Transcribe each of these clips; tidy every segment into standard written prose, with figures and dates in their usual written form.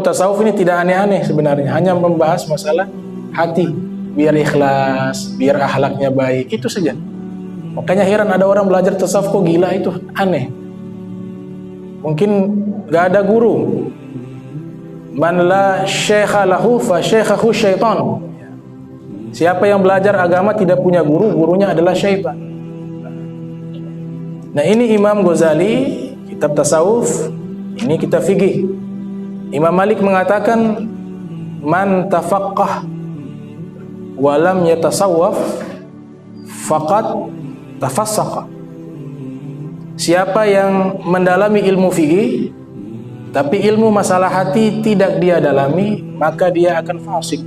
tasawuf ini tidak aneh-aneh sebenarnya, hanya membahas masalah hati, biar ikhlas, biar akhlaknya baik, itu saja. Makanya heran ada orang belajar tasawuf kok gila, itu aneh. Mungkin gak ada guru. Man la syekha lahu fa syekhahu syaitan. Siapa yang belajar agama tidak punya guru, gurunya adalah syaitan. Nah, ini Imam Ghazali, kitab tasawuf, ini kitab fikih. Imam Malik mengatakan, man tafaqqah wa lam yatasawwaf faqad tafassaqa. Siapa yang mendalami ilmu fikih tapi ilmu masalah hati tidak dia dalami, maka dia akan fasik.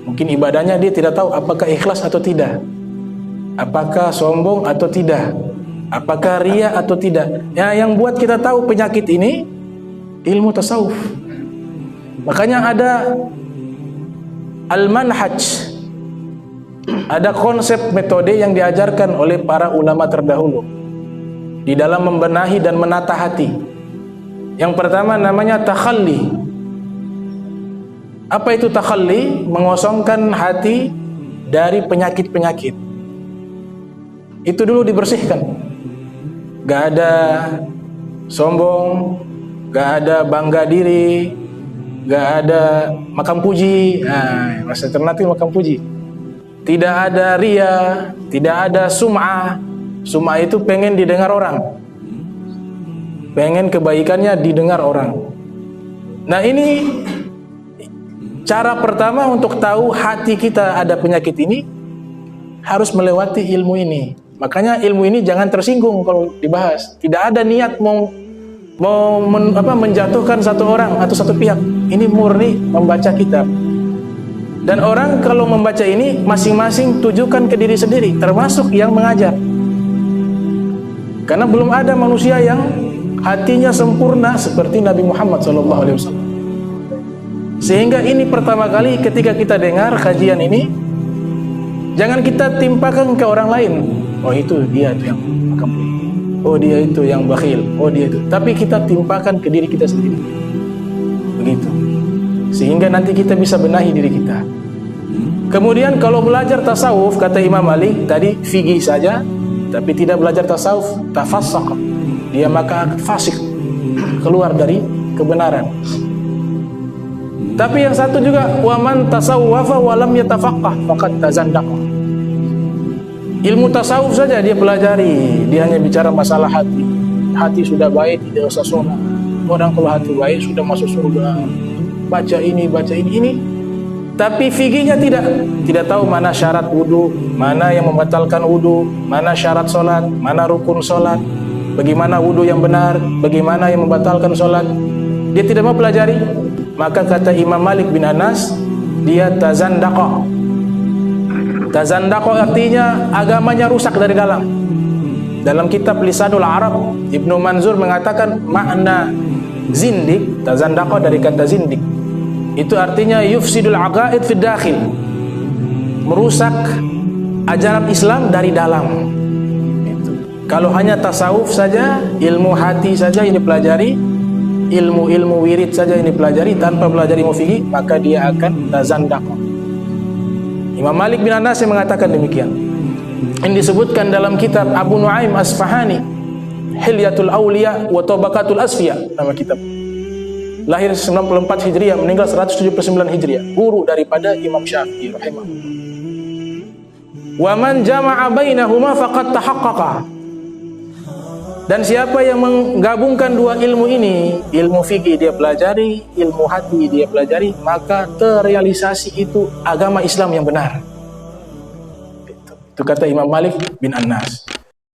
Mungkin ibadahnya dia tidak tahu apakah ikhlas atau tidak, apakah sombong atau tidak, apakah ria atau tidak. Ya, yang buat kita tahu penyakit ini ilmu tasawuf. Makanya ada al-manhaj, ada konsep metode yang diajarkan oleh para ulama terdahulu di dalam membenahi dan menata hati. Yang pertama namanya takhalli. Apa itu takhalli? Mengosongkan hati dari penyakit-penyakit. Itu dulu dibersihkan. Gak ada sombong, gak ada bangga diri, gak ada makam puji. Nah, bahasa alternatif makam puji. Tidak ada ria, tidak ada sum'ah. Sum'ah itu pengen didengar orang, pengen kebaikannya didengar orang. Nah, ini cara pertama untuk tahu hati kita ada penyakit ini, harus melewati ilmu ini. Makanya ilmu ini jangan tersinggung kalau dibahas. Tidak ada niat menjatuhkan satu orang atau satu pihak. Ini murni membaca kitab. Dan orang kalau membaca ini masing-masing tujukan ke diri sendiri, termasuk yang mengajar. Karena belum ada manusia yang hatinya sempurna seperti Nabi Muhammad SAW. Sehingga ini pertama kali ketika kita dengar kajian ini, jangan kita timpakan ke orang lain. Oh, itu dia itu yang makam, oh dia itu yang bakhil, oh dia itu. Tapi kita timpakan ke diri kita sendiri. Begitu. Sehingga nanti kita bisa benahi diri kita. Kemudian kalau belajar tasawuf, kata Imam Malik tadi, fikih saja, tapi tidak belajar tasawuf, tafassaq, dia maka fasik, keluar dari kebenaran. Tapi yang satu juga, waman tasawwafa walam yatafaqqah faqad tazandaqa. Ilmu tasawuf saja dia pelajari, dia hanya bicara masalah hati. Hati sudah baik, tidak usah sholat. Orang kalau hati baik sudah masuk surga. Baca ini. Tapi fikihnya tidak tahu mana syarat wudu, mana yang membatalkan wudu, mana syarat sholat, mana rukun sholat, bagaimana wudu yang benar, bagaimana yang membatalkan sholat. Dia tidak mau pelajari. Maka kata Imam Malik bin Anas, dia tazandaqa. Tazandaqa artinya agamanya rusak dari dalam. Dalam kitab Lisanul Arab, Ibnu Manzur mengatakan makna zindik, tazandaqa dari kata zindik, itu artinya yufsidul aqaid fid dakhil, merusak ajaran Islam dari dalam. Itu. Kalau hanya tasawuf saja, ilmu hati saja yang dipelajari, ilmu wirid saja yang dipelajari tanpa belajar ilmu fikih, maka dia akan tazandaqa. Imam Malik bin Anas yang mengatakan demikian. Ini disebutkan dalam kitab Abu Nuaim Asfahani, Hilyatul Awliya wa Tabaqatul Asfiya, nama kitab. Lahir 94 Hijriah, meninggal 179 Hijriah, guru daripada Imam Syafi'i rahimahullah. Wa man jama'a bainahuma faqad tahaqqaqa. Dan siapa yang menggabungkan dua ilmu ini, ilmu fikih dia pelajari, ilmu hati dia pelajari, maka terrealisasi itu agama Islam yang benar. Itu kata Imam Malik bin Anas.